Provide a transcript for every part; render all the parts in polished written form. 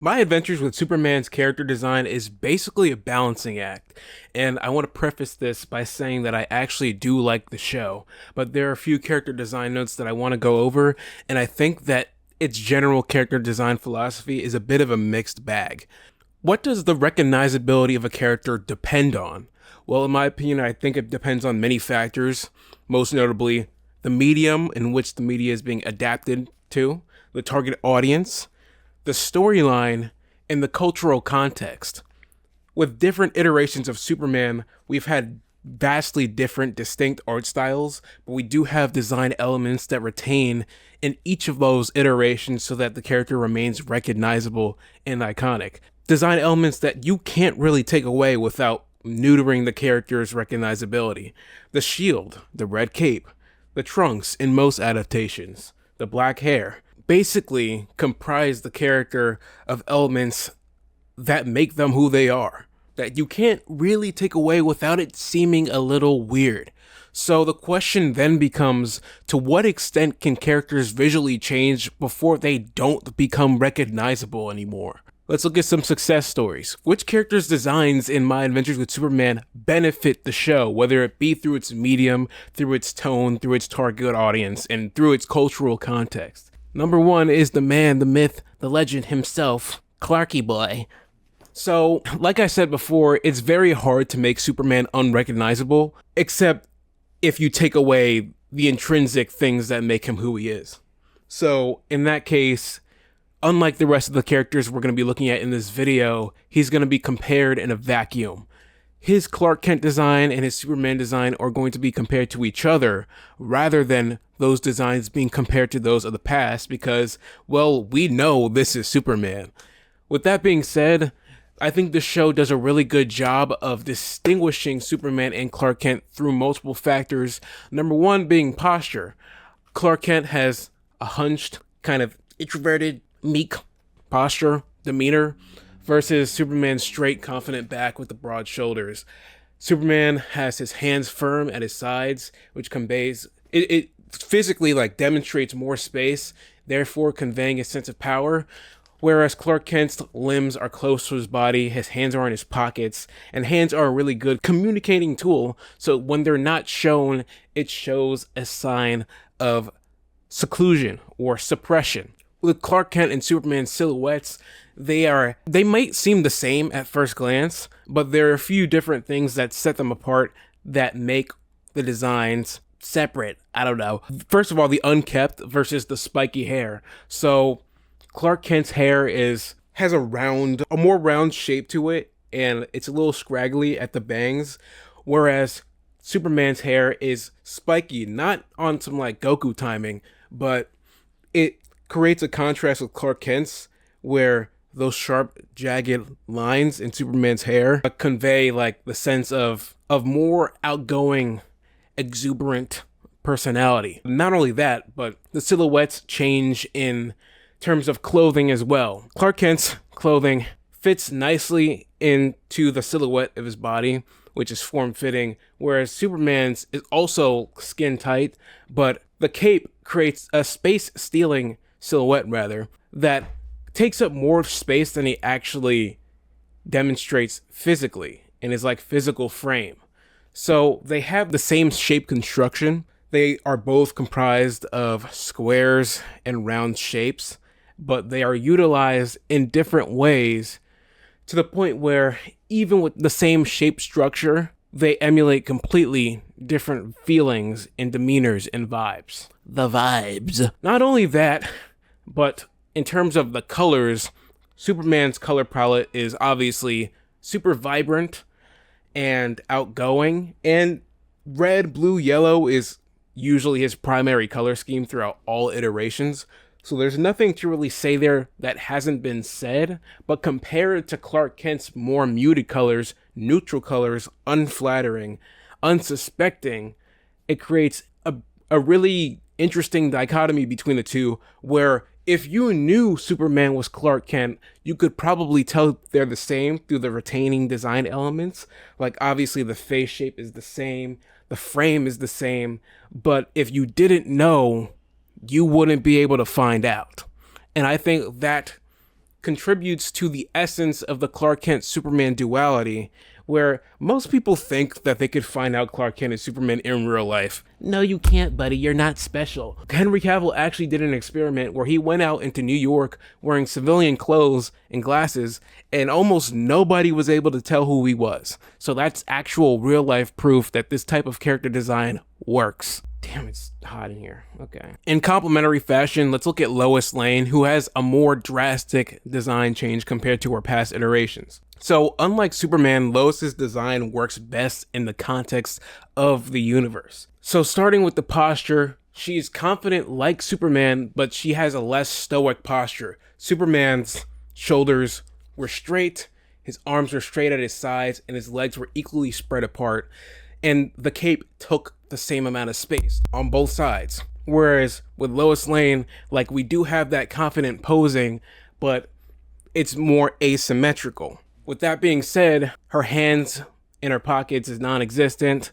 My adventures with Superman's character design is basically a balancing act, and I want to preface this by saying that I actually do like the show, but there are a few character design notes that I want to go over, and I think that its general character design philosophy is a bit of a mixed bag. What does the recognizability of a character depend on? Well, in my opinion, I think it depends on many factors, most notably the medium in which the media is being adapted to, the target audience, the storyline, and the cultural context. With different iterations of Superman, we've had vastly different, distinct art styles, but we do have design elements that retain in each of those iterations so that the character remains recognizable and iconic. Design elements that you can't really take away without neutering the character's recognizability. The shield, the red cape, the trunks in most adaptations, the black hair, basically comprise the character of elements that make them who they are, that you can't really take away without it seeming a little weird. So the question then becomes, to what extent can characters visually change before they don't become recognizable anymore? Let's look at some success stories. Which characters' designs in My Adventures with Superman benefit the show, whether it be through its medium, through its tone, through its target audience, and through its cultural context? Number one is the man, the myth, the legend himself, Clarky Boy. So, like I said before, it's very hard to make Superman unrecognizable, except if you take away the intrinsic things that make him who he is. So, in that case, unlike the rest of the characters we're going to be looking at in this video, he's going to be compared in a vacuum. His Clark Kent design and his Superman design are going to be compared to each other rather than those designs being compared to those of the past because, well, we know this is Superman. With that being said, I think the show does a really good job of distinguishing Superman and Clark Kent through multiple factors. Number one being posture. Clark Kent has a hunched, kind of introverted, meek posture, demeanor, versus Superman's straight, confident back with the broad shoulders. Superman has his hands firm at his sides, which conveys it physically like demonstrates more space, therefore conveying a sense of power. Whereas Clark Kent's limbs are close to his body, his hands are in his pockets, and hands are a really good communicating tool. So when they're not shown, it shows a sign of seclusion or suppression. With Clark Kent and Superman's silhouettes, they might seem the same at first glance, but there are a few different things that set them apart that make the designs separate. I don't know. First of all, the unkept versus the spiky hair. So Clark Kent's hair has a more round shape to it, and it's a little scraggly at the bangs, whereas Superman's hair is spiky, not on some like Goku timing, but it creates a contrast with Clark Kent's, where those sharp, jagged lines in Superman's hair convey like the sense of more outgoing, exuberant personality. Not only that, but the silhouettes change in terms of clothing as well. Clark Kent's clothing fits nicely into the silhouette of his body, which is form-fitting, whereas Superman's is also skin tight, but the cape creates a space-stealing silhouette rather, that takes up more space than he actually demonstrates physically in his like physical frame. So they have the same shape construction. They are both comprised of squares and round shapes, but they are utilized in different ways to the point where even with the same shape structure, they emulate completely different feelings and demeanors and vibes. The vibes. Not only that, but in terms of the colors, Superman's color palette is obviously super vibrant and outgoing, and red, blue, yellow is usually his primary color scheme throughout all iterations. So there's nothing to really say there that hasn't been said, but compared to Clark Kent's more muted colors, neutral colors, unflattering, unsuspecting, it creates a really interesting dichotomy between the two, where if you knew Superman was Clark Kent, you could probably tell they're the same through the retaining design elements. Like obviously the face shape is the same, the frame is the same, but if you didn't know, you wouldn't be able to find out. And I think that contributes to the essence of the Clark Kent Superman duality, where most people think that they could find out Clark Kent is Superman in real life. No, you can't, buddy. You're not special. Henry Cavill actually did an experiment where he went out into New York wearing civilian clothes and glasses, and almost nobody was able to tell who he was. So that's actual real life proof that this type of character design works. Damn, it's hot in here. Okay. In complementary fashion, let's look at Lois Lane, who has a more drastic design change compared to her past iterations. So, unlike Superman, Lois's design works best in the context of the universe. So, starting with the posture, she's confident like Superman, but she has a less stoic posture. Superman's shoulders were straight, his arms were straight at his sides, and his legs were equally spread apart. And the cape took the same amount of space on both sides. Whereas with Lois Lane, like, we do have that confident posing, but it's more asymmetrical. With that being said, her hands in her pockets is non-existent,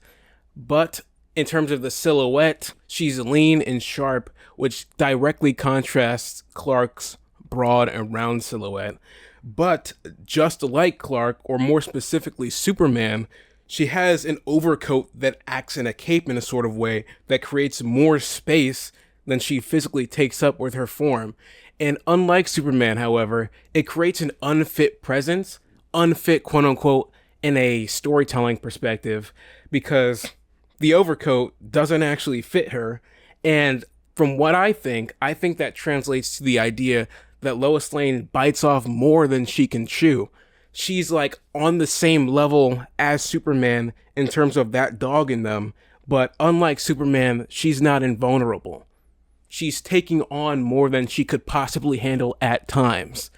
but in terms of the silhouette, she's lean and sharp, which directly contrasts Clark's broad and round silhouette. But just like Clark, or more specifically Superman, she has an overcoat that acts in a cape in a sort of way that creates more space than she physically takes up with her form. And unlike Superman, however, it creates an unfit presence, unfit quote unquote, in a storytelling perspective, because the overcoat doesn't actually fit her. And from what I think that translates to the idea that Lois Lane bites off more than she can chew. She's like on the same level as Superman in terms of that dog in them, but unlike Superman, she's not invulnerable. She's taking on more than she could possibly handle at times.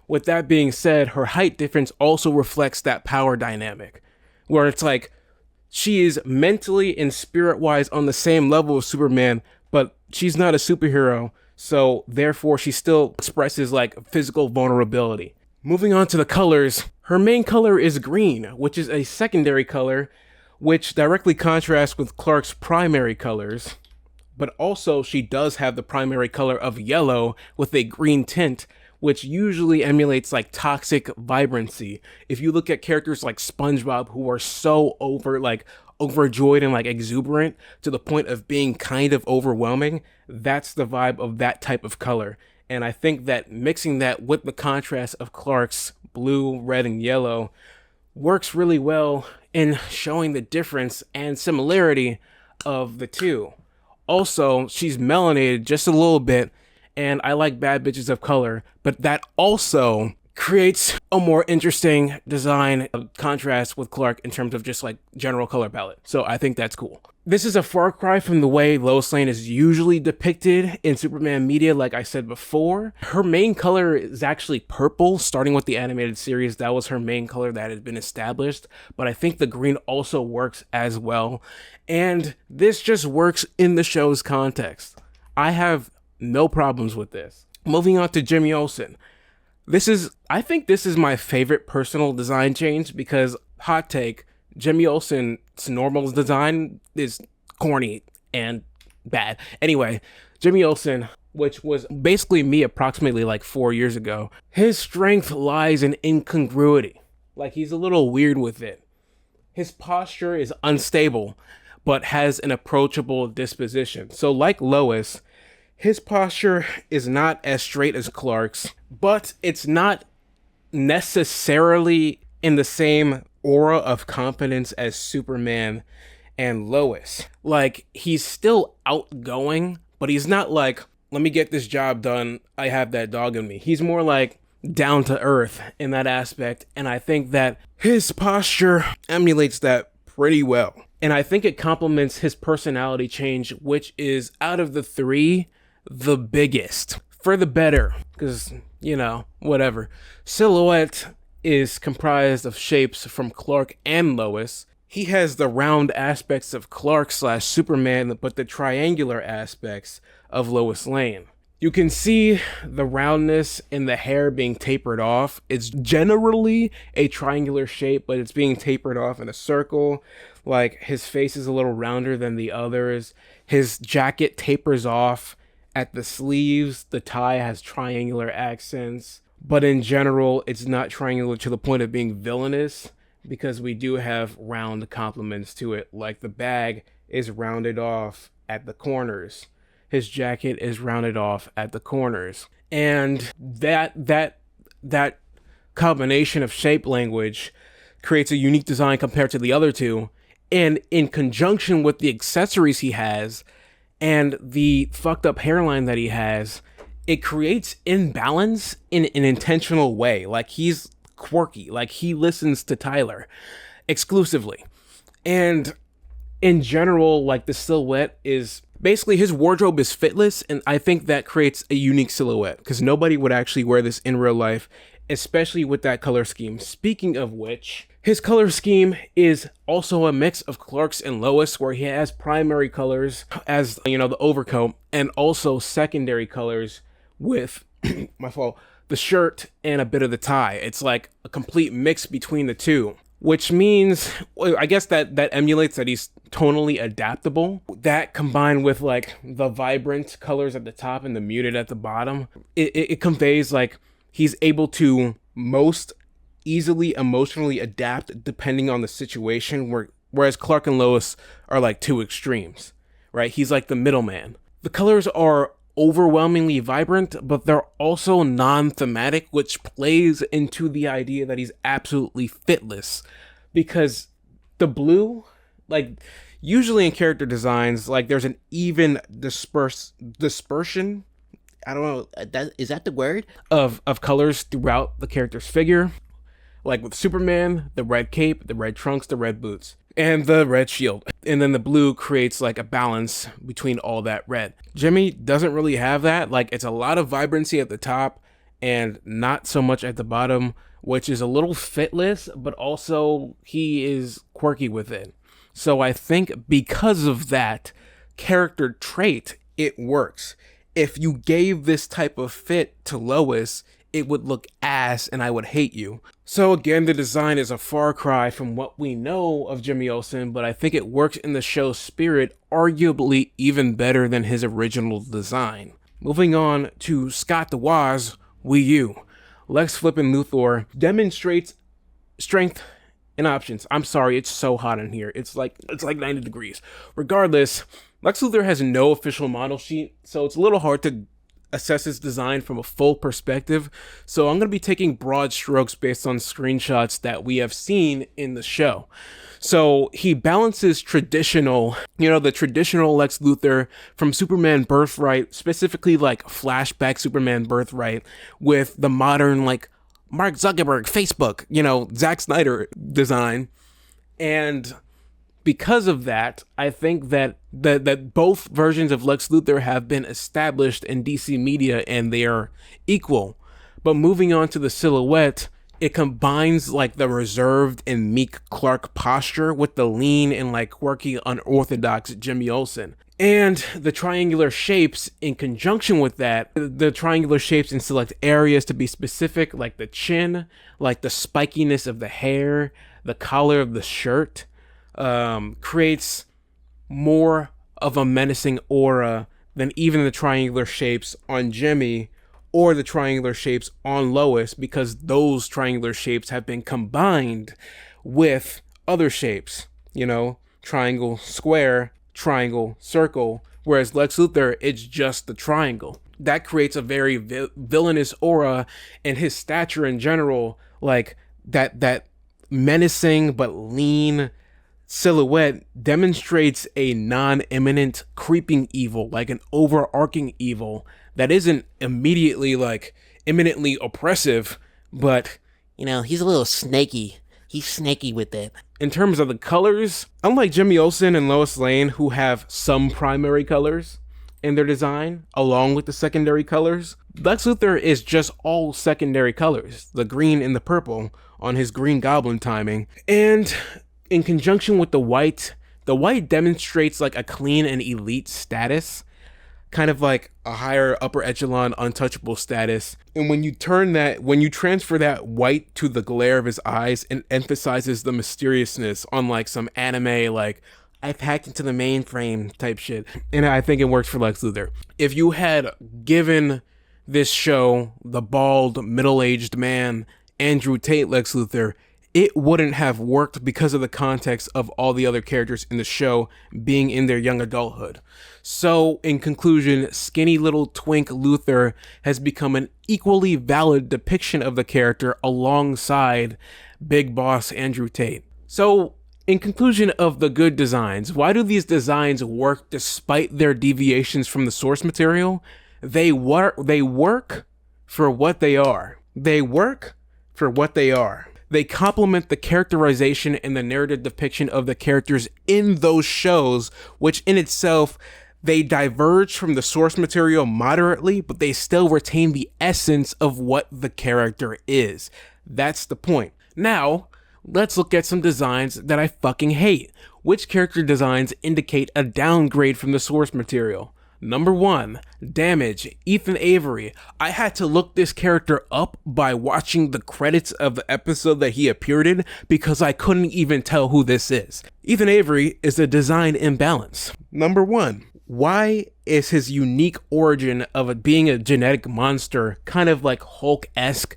With that being said, her height difference also reflects that power dynamic, where it's like she is mentally and spirit-wise on the same level as Superman, but she's not a superhero, so therefore she still expresses like physical vulnerability. Moving on to the colors, her main color is green, which is a secondary color, which directly contrasts with Clark's primary colors. But also, she does have the primary color of yellow with a green tint, which usually emulates like toxic vibrancy. If you look at characters like SpongeBob, who are so overjoyed and like exuberant to the point of being kind of overwhelming, that's the vibe of that type of color. And I think that mixing that with the contrast of Clark's blue, red, and yellow works really well in showing the difference and similarity of the two. Also, she's melanated just a little bit, and I like bad bitches of color, but that also creates a more interesting design contrast with Clark in terms of just like general color palette. So I think that's cool. This is a far cry from the way Lois Lane is usually depicted in Superman media, like I said before. Her main color is actually purple, starting with the animated series. That was her main color that had been established, but I think the green also works as well. And this just works in the show's context. I have no problems with this. Moving on to Jimmy Olsen. I think this is my favorite personal design change because, hot take, Jimmy Olsen's normal design is corny and bad. Anyway, Jimmy Olsen, which was basically me approximately like 4 years ago, his strength lies in incongruity. Like, he's a little weird with it. His posture is unstable, but has an approachable disposition. So like Lois, his posture is not as straight as Clark's, but it's not necessarily in the same aura of confidence as Superman and Lois. Like, he's still outgoing, but he's not like, let me get this job done, I have that dog in me. He's more like down to earth in that aspect, and I think that his posture emulates that pretty well. And I think it complements his personality change, which is, out of the three, the biggest. For the better, because, you know, whatever. Silhouette is comprised of shapes from Clark and Lois. He has the round aspects of Clark/Superman, but the triangular aspects of Lois Lane. You can see the roundness in the hair being tapered off. It's generally a triangular shape, but it's being tapered off in a circle. Like, his face is a little rounder than the others. His jacket tapers off at the sleeves. The tie has triangular accents. but in general, it's not triangular to the point of being villainous because we do have round complements to it. Like the bag is rounded off at the corners. His jacket is rounded off at the corners. And that combination of shape language creates a unique design compared to the other two. And in conjunction with the accessories he has and the fucked up hairline that he has, it creates imbalance in an intentional way. Like he's quirky, like he listens to Tyler exclusively. And in general, like the silhouette is basically his wardrobe is fitless, and I think that creates a unique silhouette because nobody would actually wear this in real life, especially with that color scheme. Speaking of which, his color scheme is also a mix of Clark's and Lois, where he has primary colors as, you know, the overcoat, and also secondary colors with my fault, the shirt and a bit of the tie. It's like a complete mix between the two, which means, I guess that emulates that he's tonally adaptable. That combined with like the vibrant colors at the top and the muted at the bottom, it conveys like he's able to most easily emotionally adapt depending on the situation, whereas Clark and Lois are like two extremes, right? He's like the middleman. The colors are overwhelmingly vibrant, but they're also non-thematic, which plays into the idea that he's absolutely fitless, because the blue, like usually in character designs, like there's an even dispersion, I don't know, is that the word, of colors throughout the character's figure. Like with Superman, the red cape, the red trunks, the red boots, and the red shield. And then the blue creates like a balance between all that red. Jimmy doesn't really have that. Like it's a lot of vibrancy at the top and not so much at the bottom, which is a little fitless, but also he is quirky with it. So I think because of that character trait, it works. If you gave this type of fit to Lois, it would look ass and I would hate you. So again, the design is a far cry from what we know of Jimmy Olsen, but I think it works in the show's spirit arguably even better than his original design. Moving on to Scott DeWaz, Wii U. Lex Flippin' Luthor demonstrates strength and options. I'm sorry, it's so hot in here. It's like 90 degrees. Regardless, Lex Luthor has no official model sheet, so it's a little hard to assess his design from a full perspective, so I'm going to be taking broad strokes based on screenshots that we have seen in the show. So he balances traditional, the traditional Lex Luthor from Superman Birthright, specifically like flashback Superman Birthright, with the modern like Mark Zuckerberg, Facebook, Zack Snyder design. And because of that, I think that both versions of Lex Luthor have been established in DC media and they are equal. But moving on to the silhouette, it combines like the reserved and meek Clark posture with the lean and like quirky, unorthodox Jimmy Olsen. And the triangular shapes in conjunction with that, the triangular shapes in select areas to be specific, like the chin, like the spikiness of the hair, the collar of the shirt, creates more of a menacing aura than even the triangular shapes on Jimmy or the triangular shapes on Lois, because those triangular shapes have been combined with other shapes, triangle, square, triangle, circle, whereas Lex Luthor, it's just the triangle. That creates a very villainous aura, and his stature in general, like that menacing but lean silhouette demonstrates a non-imminent creeping evil, like an overarching evil that isn't immediately like imminently oppressive, but he's a little snaky. He's snaky with it. In terms of the colors, unlike Jimmy Olsen and Lois Lane, who have some primary colors in their design along with the secondary colors, Lex Luthor is just all secondary colors, the green and the purple on his Green Goblin timing. And in conjunction with the white demonstrates like a clean and elite status, kind of like a higher upper echelon untouchable status. And when you transfer that white to the glare of his eyes, it emphasizes the mysteriousness on like some anime, like I've hacked into the mainframe type shit. And I think it works for Lex Luthor. If you had given this show, the bald, middle-aged man, Andrew Tate Lex Luthor, it wouldn't have worked because of the context of all the other characters in the show being in their young adulthood. So, in conclusion, skinny little twink Luthor has become an equally valid depiction of the character alongside Big Boss Andrew Tate. So, in conclusion of the good designs, why do these designs work despite their deviations from the source material? They work for what they are. They work for what they are. They complement the characterization and the narrative depiction of the characters in those shows, which in itself, they diverge from the source material moderately, but they still retain the essence of what the character is. That's the point. Now, let's look at some designs that I fucking hate. Which character designs indicate a downgrade from the source material? Number 1, Damage, Ethan Avery. I had to look this character up by watching the credits of the episode that he appeared in because I couldn't even tell who this is. Ethan Avery is a design imbalance. Number 1, why is his unique origin of being a genetic monster, kind of like Hulk-esque,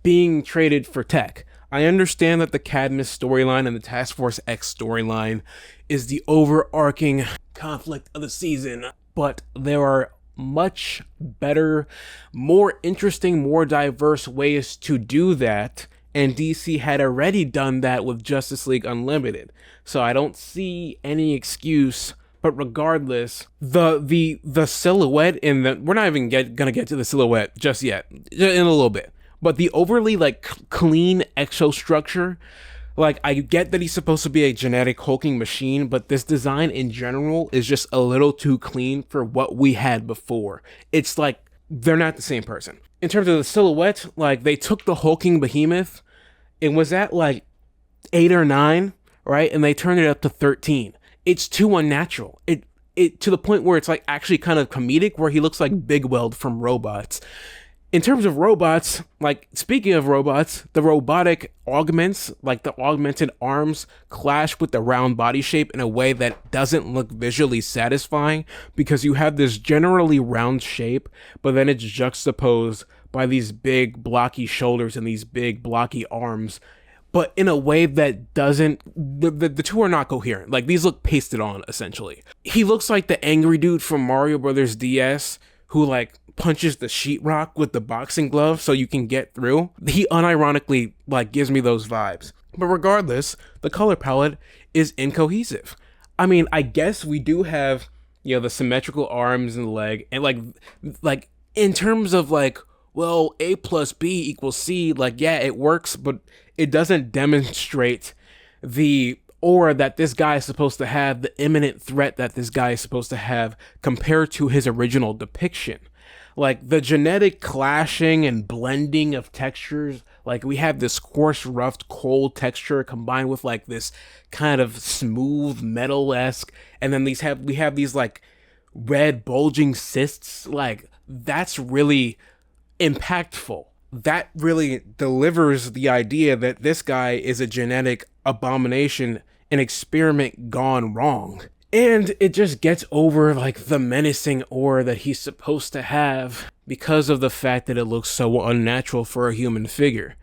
being traded for tech? I understand that the Cadmus storyline and the Task Force X storyline is the overarching conflict of the season, but there are much better, more interesting, more diverse ways to do that, and DC had already done that with Justice League Unlimited. So I don't see any excuse, but regardless, the silhouette in the, we're not even gonna get to the silhouette just yet, in a little bit, but the overly clean exostructure, I get that he's supposed to be a genetic hulking machine, but this design in general is just a little too clean for what we had before. It's like, they're not the same person. In terms of the silhouette, they took the hulking behemoth, it was at 8 or 9, right? And they turned it up to 13. It's too unnatural. It to the point where it's actually kind of comedic, where he looks like Big Weld from Robots. In terms of robots, speaking of robots, the robotic augments, the augmented arms, clash with the round body shape in a way that doesn't look visually satisfying, because you have this generally round shape, but then it's juxtaposed by these big blocky shoulders and these big blocky arms, but in a way that doesn't, the two are not coherent. These look pasted on, essentially. He looks like the angry dude from Mario Brothers DS, who punches the sheetrock with the boxing glove so you can get through. He unironically gives me those vibes. But regardless, the color palette is incohesive. I mean, I guess we do have, the symmetrical arms and the leg, and in terms of well, A plus B equals C, yeah, it works, but it doesn't demonstrate the aura that this guy is supposed to have, the imminent threat that this guy is supposed to have compared to his original depiction. The genetic clashing and blending of textures, we have this coarse, rough, cold texture combined with this kind of smooth metal-esque, and then we have these red bulging cysts. That's really impactful. That really delivers the idea that this guy is a genetic abomination, an experiment gone wrong. And it just gets over the menacing aura that he's supposed to have because of the fact that it looks so unnatural for a human figure.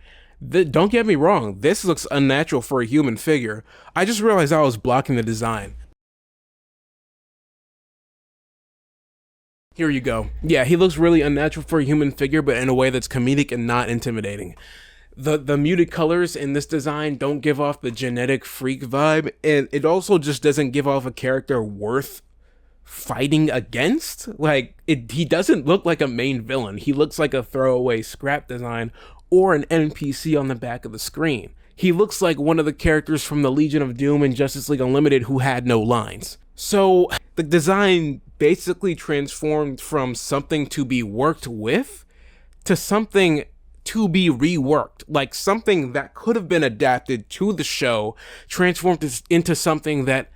Don't get me wrong, this looks unnatural for a human figure. I just realized I was blocking the design. Here you go. Yeah, he looks really unnatural for a human figure, but in a way that's comedic and not intimidating. The muted colors in this design don't give off the genetic freak vibe, and it also just doesn't give off a character worth fighting against. He doesn't look like a main villain. He looks like a throwaway scrap design or an NPC on the back of the screen. He looks like one of the characters from the Legion of Doom and Justice League Unlimited who had no lines. So the design basically transformed from something to be worked with to something to be reworked, something that could have been adapted to the show, transformed into something that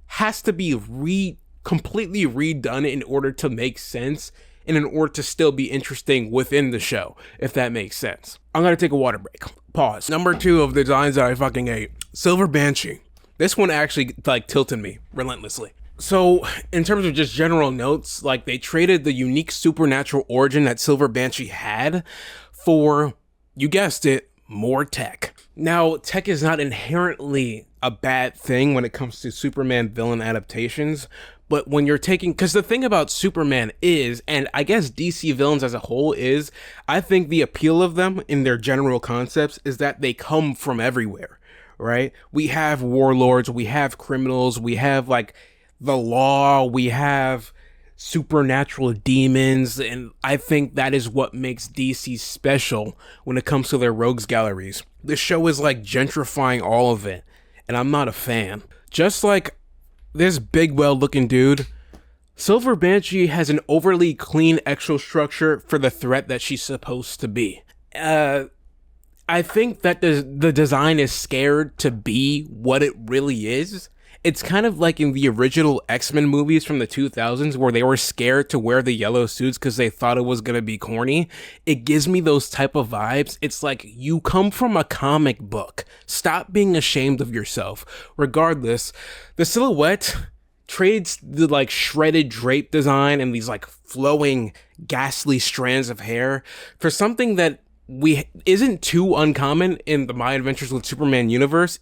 has to be completely redone in order to make sense and in order to still be interesting within the show, if that makes sense. I'm gonna take a water break. Pause. Number 2 of the designs that I fucking hate. Silver Banshee. This one actually tilted me relentlessly. So, in terms of just general notes, like they traded the unique supernatural origin that Silver Banshee had for, you guessed it, more tech. Now, tech is not inherently a bad thing when it comes to Superman villain adaptations, but when you're taking, because the thing about Superman is, and I guess DC villains as a whole is, I think the appeal of them in their general concepts is that they come from everywhere, right? We have warlords, we have criminals, we have like the law, we have supernatural demons, and I think that is what makes DC special when it comes to their rogues galleries. The show is like gentrifying all of it, and I'm not a fan. Just like this big well looking dude, Silver Banshee has an overly clean exostructure for the threat that she's supposed to be. I think that the design is scared to be what it really is. It's kind of like in the original X-Men movies from the 2000s where they were scared to wear the yellow suits because they thought it was going to be corny. It gives me those type of vibes. It's like you come from a comic book. Stop being ashamed of yourself. Regardless, the silhouette trades the like shredded drape design and these like flowing ghastly strands of hair for something that we isn't too uncommon in the My Adventures with Superman universe.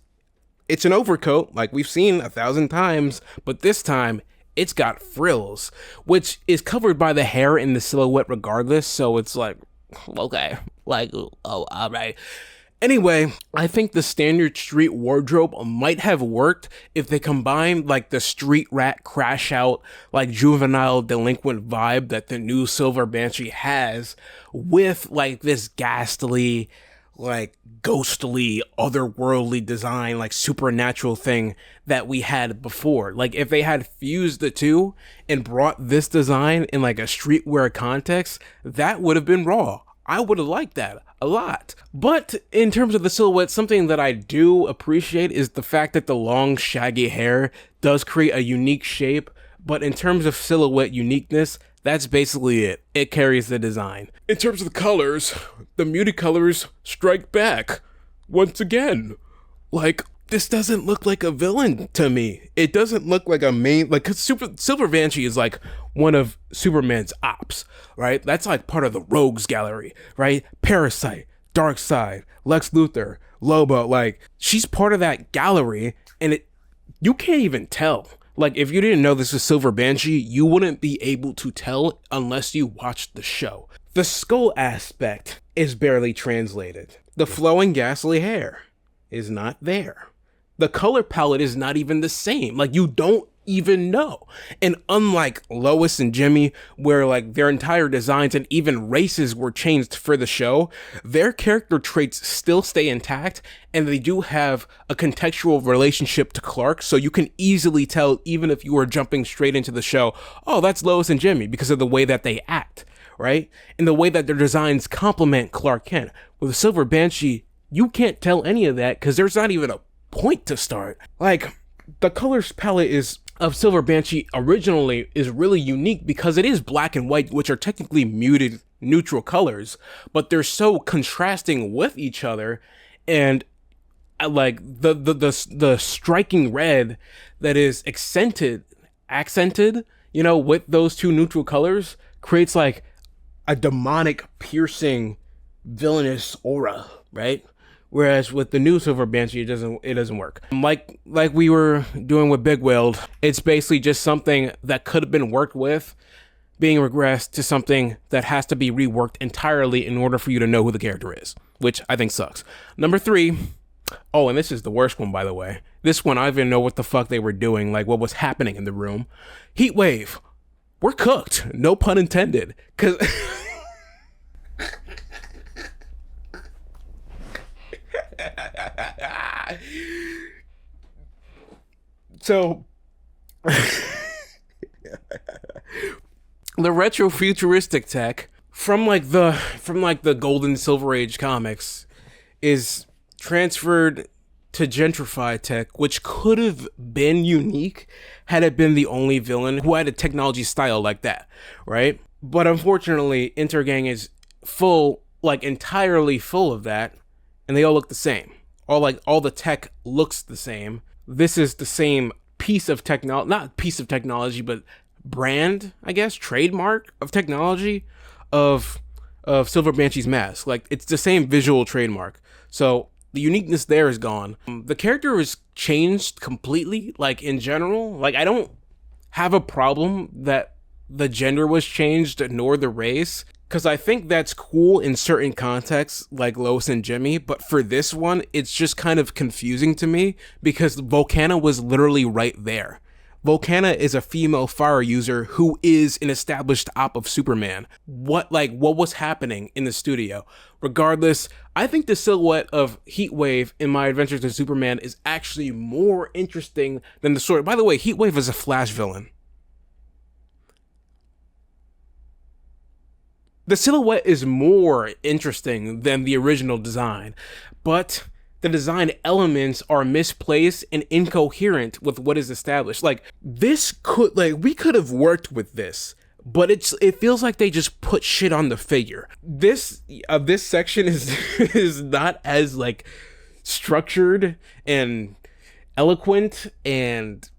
It's an overcoat like we've seen 1,000 times, but this time it's got frills, which is covered by the hair in the silhouette regardless, so it's like, okay, like, oh, all right. Anyway, I think the standard street wardrobe might have worked if they combined like the street rat crash out, like juvenile delinquent vibe that the new Silver Banshee has with like this ghastly, like ghostly, otherworldly design, like supernatural thing that we had before. Like if they had fused the two and brought this design in like a streetwear context, that would have been raw. I would have liked that a lot. But in terms of the silhouette, something that I do appreciate is the fact that the long, shaggy hair does create a unique shape. But in terms of silhouette uniqueness, that's basically it. It carries the design. In terms of the colors, the muted colors strike back. Once again. Like, this doesn't look like a villain to me. It doesn't look like a main, like, cause Silver Banshee is like one of Superman's ops, right? That's like part of the rogues gallery, right? Parasite, Darkseid, Lex Luthor, Lobo, like, she's part of that gallery, and you can't even tell. Like, if you didn't know this is Silver Banshee, you wouldn't be able to tell unless you watched the show. The skull aspect is barely translated. The flowing ghastly hair is not there. The color palette is not even the same. Like, you don't even know. And unlike Lois and Jimmy, where like their entire designs and even races were changed for the show, their character traits still stay intact, and they do have a contextual relationship to Clark, so you can easily tell, even if you were jumping straight into the show, oh, that's Lois and Jimmy, because of the way that they act, right? And the way that their designs complement Clark Kent. With the Silver Banshee, you can't tell any of that because there's not even a point to start. Like, the colors palette is of Silver Banshee originally is really unique because it is black and white, which are technically muted neutral colors, but they're so contrasting with each other, and like the striking red that is accented, you know, with those two neutral colors creates like a demonic, piercing, villainous aura, right? Whereas with the new Silver Banshee, it doesn't work. Like we were doing with Big Weld, it's basically just something that could have been worked with being regressed to something that has to be reworked entirely in order for you to know who the character is, which I think sucks. Number 3, oh, and this is the worst one, by the way. This one, I didn't know what the fuck they were doing, like what was happening in the room. Heat wave. We're cooked. No pun intended. Cause so the retro futuristic tech from the golden silver age comics is transferred to gentrified tech, which could have been unique had it been the only villain who had a technology style like that, right? But unfortunately, Intergang is entirely full of that, and they all look the same. All the tech looks the same. This is the same piece of technology, not piece of technology, but brand, I guess, trademark of technology of Silver Banshee's mask. Like, it's the same visual trademark. So the uniqueness there is gone. The character is changed completely, like, in general. Like, I don't have a problem that the gender was changed nor the race, because I think that's cool in certain contexts, like Lois and Jimmy, but for this one, it's just kind of confusing to me, because Volcana was literally right there. Volcana is a female fire user who is an established op of Superman. What was happening in the studio? Regardless, I think the silhouette of Heatwave in My Adventures in Superman is actually more interesting than the story. By the way, Heatwave is a Flash villain. The silhouette is more interesting than the original design, but the design elements are misplaced and incoherent with what is established. Like, we could have worked with this, but it feels like they just put shit on the figure. This section is not as, like, structured and eloquent and,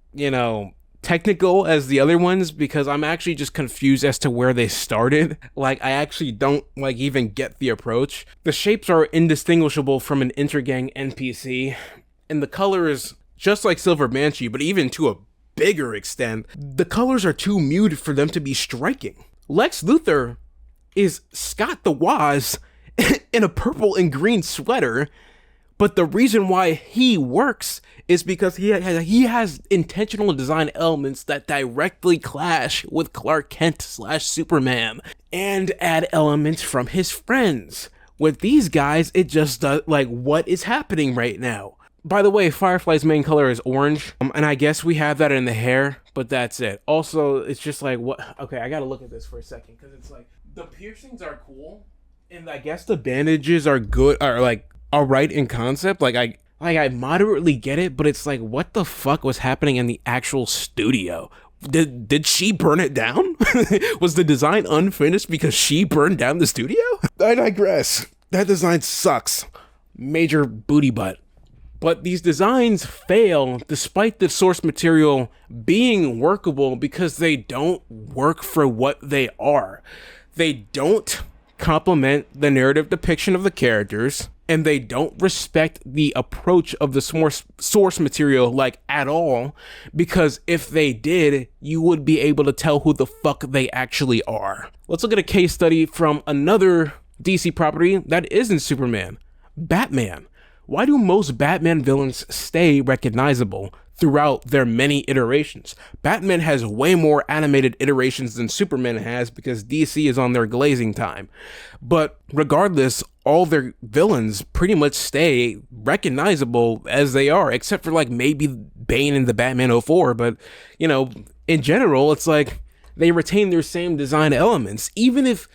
technical as the other ones, because I'm actually just confused as to where they started. Like, I actually don't even get the approach. The shapes are indistinguishable from an Intergang NPC, and the colors, just like Silver Banshee, but even to a bigger extent, the colors are too muted for them to be striking. Lex Luthor is Scott the Woz in a purple and green sweater, but the reason why he works is because he has intentional design elements that directly clash with Clark Kent / Superman and add elements from his friends. With these guys, it just does, what is happening right now? By the way, Firefly's main color is orange, and I guess we have that in the hair, but that's it. Also, it's just what? Okay, I gotta look at this for a second, because it's the piercings are cool, and I guess the bandages are good, alright in concept. I moderately get it, but it's what the fuck was happening in the actual studio? Did she burn it down? Was the design unfinished because she burned down the studio? I digress. That design sucks. Major booty butt. But these designs fail despite the source material being workable because they don't work for what they are. They don't complement the narrative depiction of the characters, and they don't respect the approach of the source material at all, because if they did, you would be able to tell who the fuck they actually are. Let's look at a case study from another DC property that isn't Superman, Batman. Why do most Batman villains stay recognizable throughout their many iterations? Batman has way more animated iterations than Superman has because DC is on their glazing time. But regardless, all their villains pretty much stay recognizable as they are, except for maybe Bane in the Batman 04. But, in general, it's they retain their same design elements, even if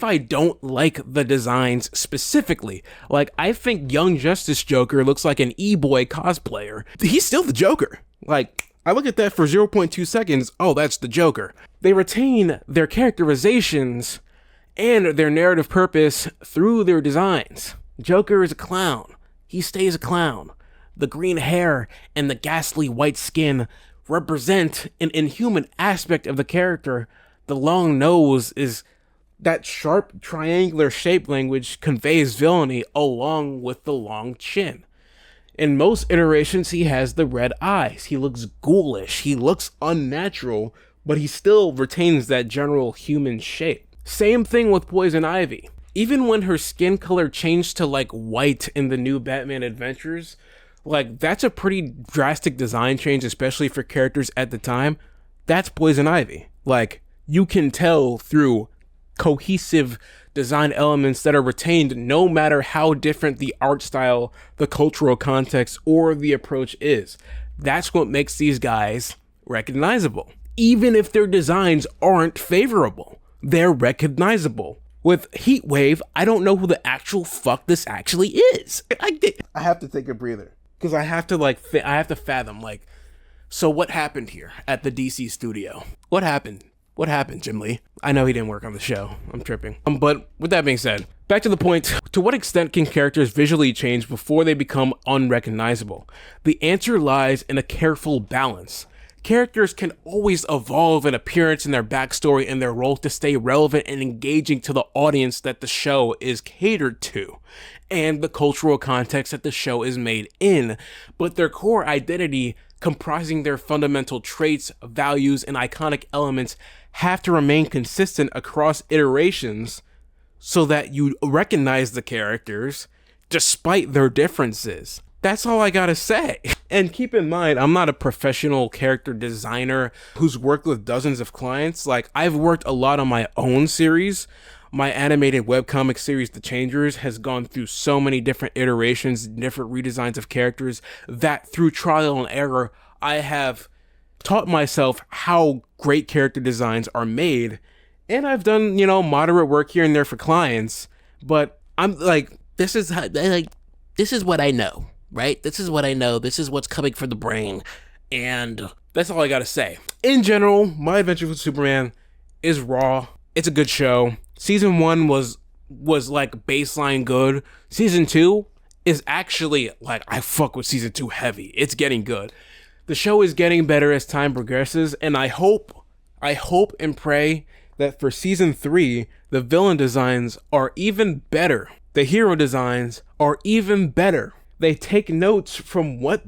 I don't like the designs specifically. I think Young Justice Joker looks like an E-boy cosplayer. He's still the Joker. I look at that for 0.2 seconds, oh, that's the Joker. They retain their characterizations and their narrative purpose through their designs. Joker is a clown. He stays a clown. The green hair and the ghastly white skin represent an inhuman aspect of the character. The long nose is that sharp triangular shape language conveys villainy along with the long chin. In most iterations, he has the red eyes. He looks ghoulish. He looks unnatural, but he still retains that general human shape. Same thing with Poison Ivy. Even when her skin color changed to white in the new Batman Adventures, that's a pretty drastic design change, especially for characters at the time. That's Poison Ivy. You can tell through cohesive design elements that are retained no matter how different the art style, the cultural context, or the approach is. That's what makes these guys recognizable. Even if their designs aren't favorable, they're recognizable. With Heatwave, I don't know who the actual fuck this actually is. I have to take a breather, because I have to I have to fathom, so what happened here at the DC studio? What happened? What happened, Jim Lee? I know he didn't work on the show. I'm tripping. But with that being said, back to the point, to what extent can characters visually change before they become unrecognizable? The answer lies in a careful balance. Characters can always evolve in appearance and their backstory and their role to stay relevant and engaging to the audience that the show is catered to, and the cultural context that the show is made in, but their core identity, comprising their fundamental traits, values, and iconic elements, have to remain consistent across iterations so that you recognize the characters despite their differences. That's all I gotta say. And keep in mind, I'm not a professional character designer who's worked with dozens of clients. Like, I've worked a lot on my own series. My animated webcomic series, The Changers, has gone through so many different iterations, different redesigns of characters, that through trial and error, I have taught myself how great character designs are made. And I've done, moderate work here and there for clients. But I'm like, This is what I know, right? This is what I know. This is what's coming from the brain. And that's all I gotta say. In general, My Adventure with Superman is raw. It's a good show. Season 1 was like baseline good. Season 2 is actually like, I fuck with season 2 heavy. It's getting good. The show is getting better as time progresses, and I hope and pray that for season 3, the villain designs are even better. The hero designs are even better. They take notes from what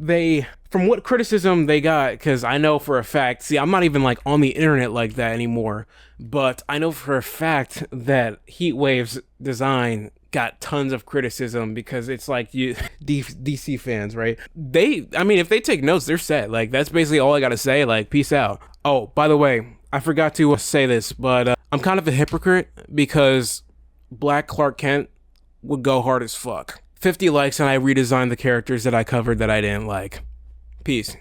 criticism they got, because I know for a fact, see, I'm not even like on the internet like that anymore, but I know for a fact that Heatwave's design got tons of criticism because it's like DC fans, right? If they take notes, they're set. Like, that's basically all I gotta say. Like, peace out. Oh, by the way, I forgot to say this, but I'm kind of a hypocrite because Black Clark Kent would go hard as fuck. 50 likes and I redesigned the characters that I covered that I didn't like. Peace.